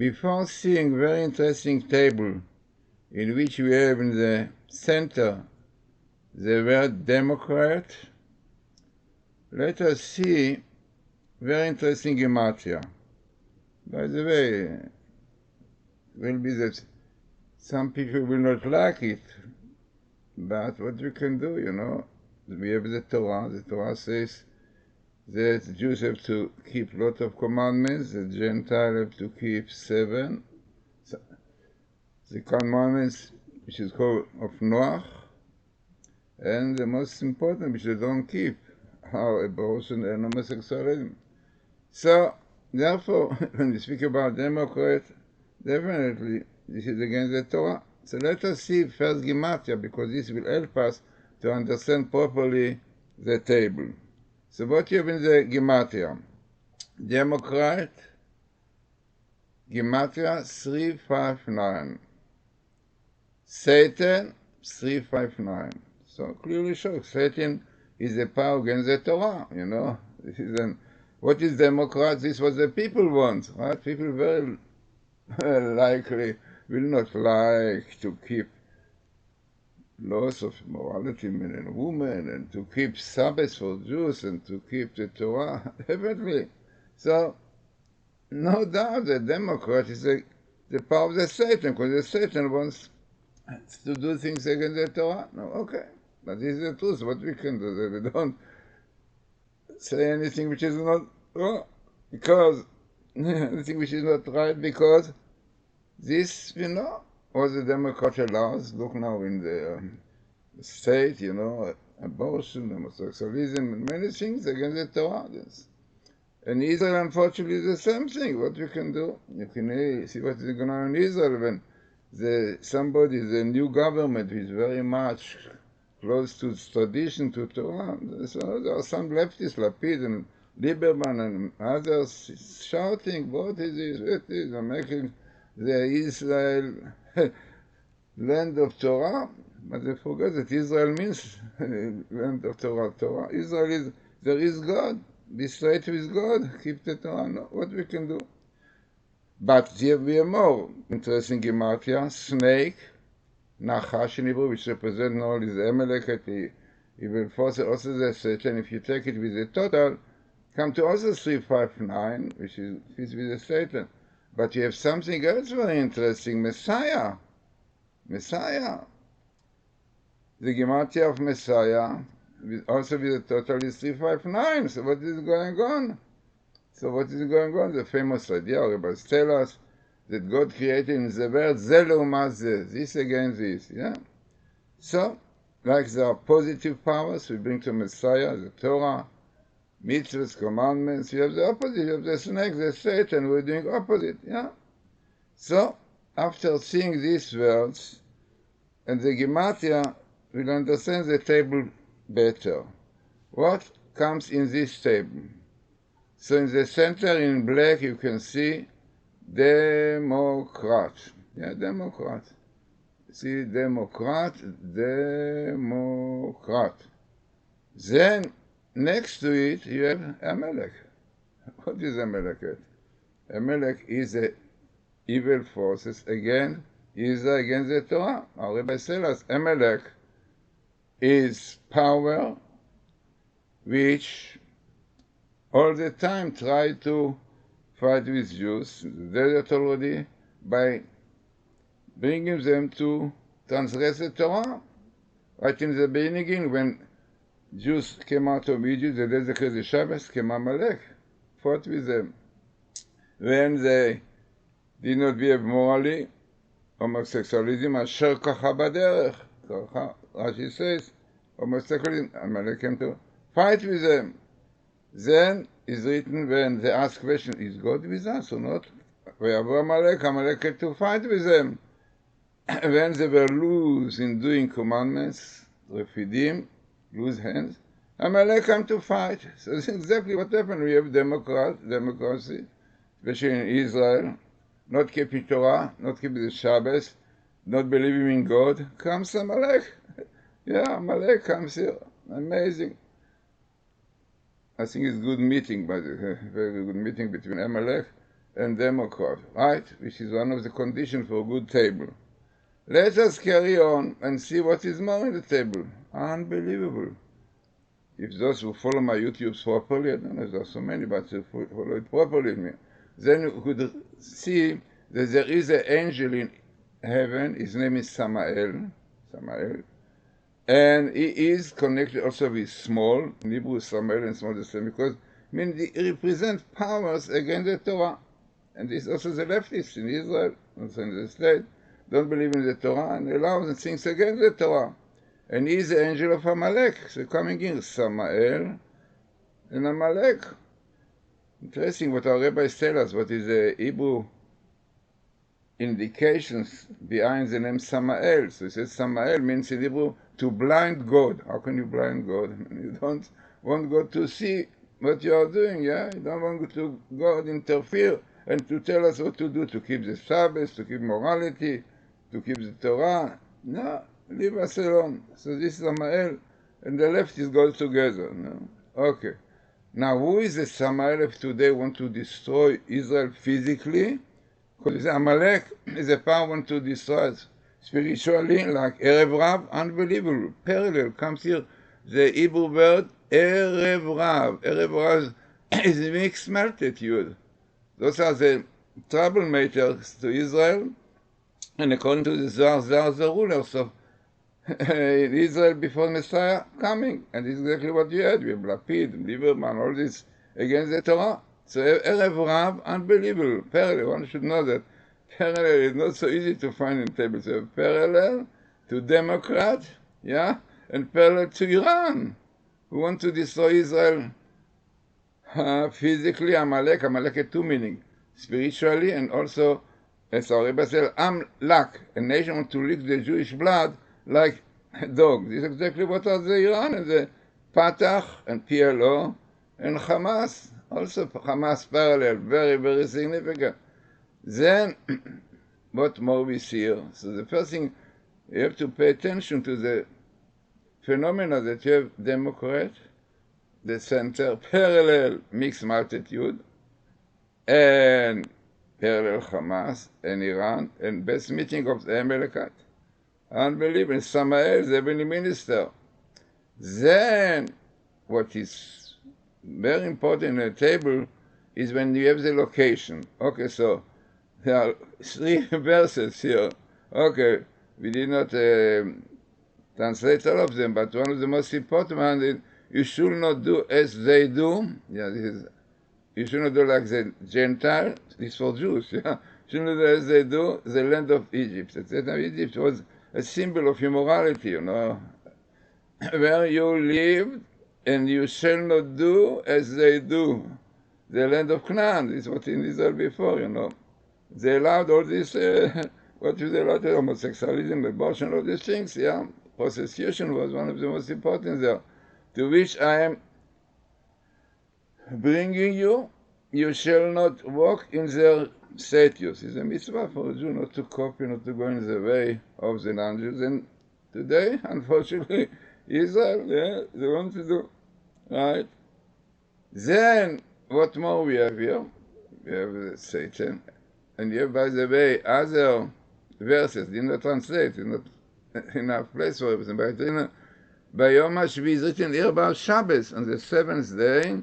Before seeing very interesting table in which we have in the center the word Democrat, let us see very interesting gematria. By the way, it will be that some people will not like it, but what we can do, we have the Torah. The Torah says that Jews have to keep a lot of commandments, the Gentiles have to keep 7. The commandments, which is called of Noach, and the most important, which they don't keep, are abortion and homosexuality. So, therefore, when we speak about Democrat, definitely this is against the Torah. So let us see first gematria, because this will help us to understand properly the table. So what you have in the gematria? Democrat, gematria 359. Satan, 359. So clearly shows Satan is a power against the Torah, This is what is Democrat? This is what the people want, right? People very likely will not like to keep laws of morality, men and women, and to keep Sabbath for Jews, and to keep the Torah, definitely. So, no doubt the Democrat is the power of the Satan, because the Satan wants to do things against the Torah. No, okay. But this is the truth. What we can do, we don't say anything which is not wrong, because anything which is not right, because this, all the Democratic laws, look now in the state, abortion, homosexualism, and many things against the Torah. And Israel, unfortunately, is the same thing. What we can do, you can see what is going on in Israel when the new government is very much close to tradition, to Torah. So there are some leftists, Lapid and Lieberman and others, shouting, what is this? What is this? Making the Israel land of Torah. But they forget that Israel means land of Torah. Israel is, there is God. Be straight with God. Keep the Torah. No, what we can do. But there we have more interesting gematria. Snake, Nachash in Hebrew, which represents not only the Amalekite, the evil force, also the Satan. If you take it with the total, come to also 359, which is fits with the Satan. But you have something else very interesting, Messiah. Messiah. The gematria of Messiah, also with the total is 359. So what is going on? The famous Ityahu rabbis tell us that God created in the world Zelumazeh, this against this, So, like there are positive powers, we bring to Messiah, the Torah, mitzvahs, commandments. You have the opposite, you have the snake, the Satan, we're doing opposite, So, after seeing these words, and the gematria, we'll understand the table better. What comes in this table? So in the center in black you can see Democrat. Democrat. See, Democrat. Then, next to it, you have Amalek. What is Amalek? Amalek is the evil forces, again, against the Torah. Our rabbis tell us Amalek is power which all the time try to fight with Jews, the desert already, by bringing them to transgress the Torah. Right in the beginning, when Jews came out of Egypt, the desert the Shabbos, came Amalek, fought with them. When they did not behave morally, homosexualism, asher kacha baderech, Rashi says, homosexualism, Amalek came to fight with them. Then is written when they ask question, is God with us or not? Amalek had to fight with them. When they were loose in doing commandments, refidim, loose hands, Amalek came to fight. So that's exactly what happened. We have democracy, especially in Israel, not keeping Torah, not keeping the Shabbos, not believing in God. Comes Amalek. Amalek comes here. Amazing. I think it's a good meeting, but a very good meeting between Amalek and Democrat, right? Which is one of the conditions for a good table. Let us carry on and see what is more in the table. Unbelievable. If those who follow my YouTube properly, I don't know if there are so many, but who follow it properly, then you could see that there is an angel in heaven. His name is Samael, and he is connected also with small. In Hebrew, Samael and small the same, because he represents powers against the Torah. And this also the leftists in Israel, also in the state, don't believe in the Torah and allow and things against the Torah. And he is the angel of Amalek. So coming in, Samael and Amalek. Interesting what our rabbis tell us, what is the Hebrew indications behind the name Samael. So he says Samael means in Hebrew to blind God. How can you blind God? You don't want God to see what you are doing, yeah? You don't want God to interfere and to tell us what to do, to keep the Sabbath, to keep morality, to keep the Torah. No, leave us alone. So this is Samael, and the left is God together. No? Okay. Now, who is the Samael of today want to destroy Israel physically? Because Amalek is a power want to destroy us spiritually, like Erev Rav, unbelievable, parallel, comes here, the Hebrew word Erev Rav. Erev Rav is mixed multitude. Those are the troublemakers to Israel, and according to the Zohar, they are the rulers of Israel before Messiah coming. And this is exactly what you had. We have Lapid, Lieberman, all this against the Torah. So Erev Rav, unbelievable, parallel. One should know that parallel is not so easy to find in tables. So parallel to Democrat, yeah, and parallel to Iran, who want to destroy Israel physically. Amalek had two meanings, spiritually and also, as our Rebbe said, Amlak, a nation want to lick the Jewish blood like a dog. This is exactly what are the Iran and the Fatah and PLO and Hamas. Also Hamas parallel, very, very significant. Then, what more we see here? So the first thing, you have to pay attention to the phenomena that you have Democrat, the center, parallel mixed multitude, and parallel Hamas and Iran, and best meeting of the Amalekite. Unbelievable. Samael, the heavenly minister. Then, what is very important in the table is when you have the location. Okay, so there are 3 verses here. Okay, we did not translate all of them, but one of the most important ones is, you should not do as they do. Yeah, this is, you should not do like the Gentile. This is for Jews. Yeah, you should not do as they do, the land of Egypt. Egypt was a symbol of immorality, you know, where you lived, and you shall not do as they do. The land of Canaan, this is what in Israel before, you know. They allowed all this, what is allowed, homosexualism, abortion, all these things, yeah. Prostitution was one of the most important there. To which I am bringing you, you shall not walk in their statutes. It's a mitzvah for a Jew not to copy, not to go in the way of the non-Jews. And today, unfortunately, Israel, yeah, they want to do, right? Then, what more we have here? We have Satan. And you have, by the way, other verses, did not translate, did not enough place for everything. But by Yom HaShvi is written here about Shabbos. On the 7th day,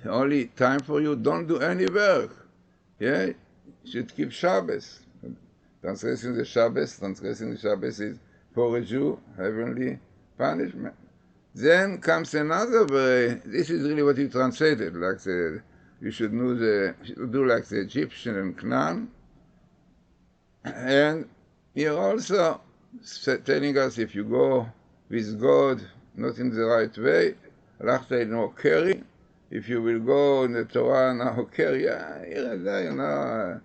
only time for you, don't do any work. Yeah, you should keep Shabbos. Transgressing the Shabbos is for a Jew, heavenly punishment. Then comes another way. This is really what he translated, like you should do like the Egyptian and Canaan. And here also telling us if you go with God not in the right way, Lachta no carry. If you will go in the Torah now carry, yeah, here and there, you know,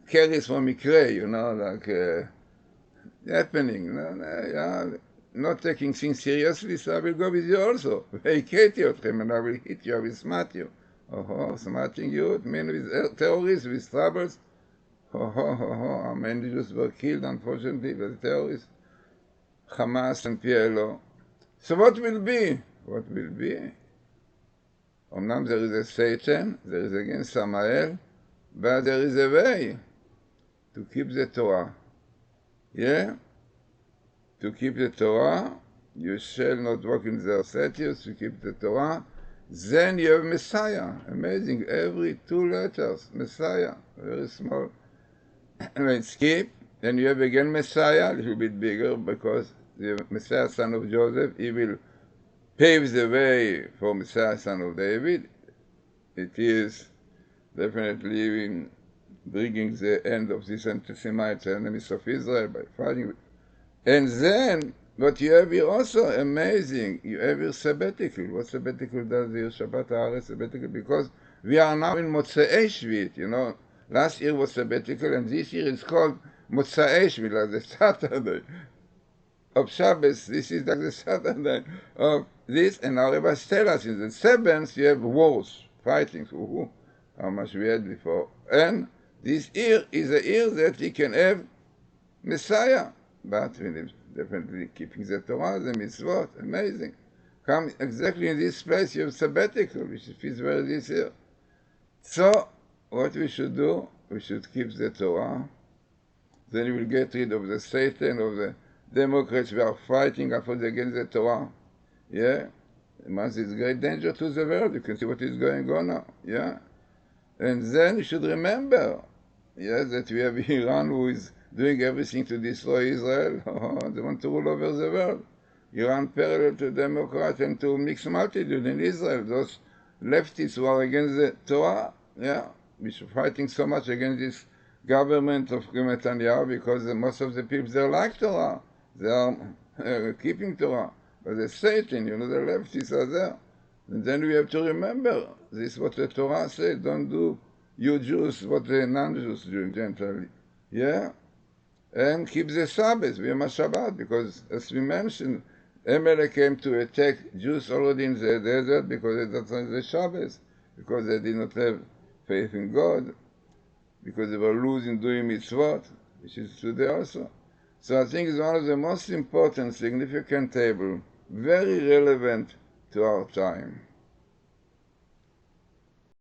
carry is from Mikre, you know, like happening, you know, yeah, not taking things seriously, so I will go with you also. Vehiketi atrem, and I will hit you, I will smite you. Smarting you, men with terrorists, with troubles. How many Jews were killed, unfortunately, by the terrorists. Hamas and PLO. So what will be? What will be? Omnam there is a Satan, there is again Samael, but there is a way to keep the Torah. Yeah? To keep the Torah, you shall not walk in their statutes, to keep the Torah. Then you have Messiah. Amazing. Every 2 letters, Messiah. Very small. When skip, then you have again Messiah, a little bit bigger, because the Messiah, son of Joseph, he will pave the way for Messiah, son of David. It is definitely bringing the end of this anti-Semite enemies of Israel by fighting. And then, what you have here also, amazing, you have your sabbatical. What sabbatical does here? Shabbat Haaretz sabbatical, because we are now in Motzei Shvit, you know. Last year was sabbatical, and this year it's called Motzei Shvit, like the Saturday of Shabbos. This is like the Saturday of this, and our rabbis tell us in the 7th you have wars, fighting. How much we had before. And this year is a year that he can have Messiah, but definitely keeping the Torah, the mitzvot, amazing. Come exactly in this place, you have sabbatical, which fits well this year. So, what we should do, we should keep the Torah. Then we will get rid of the Satan, of the Democrats who are fighting against the Torah. Yeah? It's great danger to the world. You can see what is going on now. Yeah? And then you should remember, yes, that we have Iran who is doing everything to destroy Israel. They want to rule over the world. Iran parallel to Democrat and to mixed multitude in Israel. Those leftists who are against the Torah, yeah, which are fighting so much against this government of Matityahu because most of the people, they like Torah. They are keeping Torah. But the Satan, you know, the leftists are there. And then we have to remember, this is what the Torah says, don't do, you Jews, what the non-Jews do, gently. Yeah? And keep the Sabbath, we have Shabbat, because as we mentioned, Amalek came to attack Jews already in the desert because they don't have the Shabbos, because they did not have faith in God, because they were losing doing mitzvot, which is today also. So I think it's one of the most important, significant tables, very relevant to our time.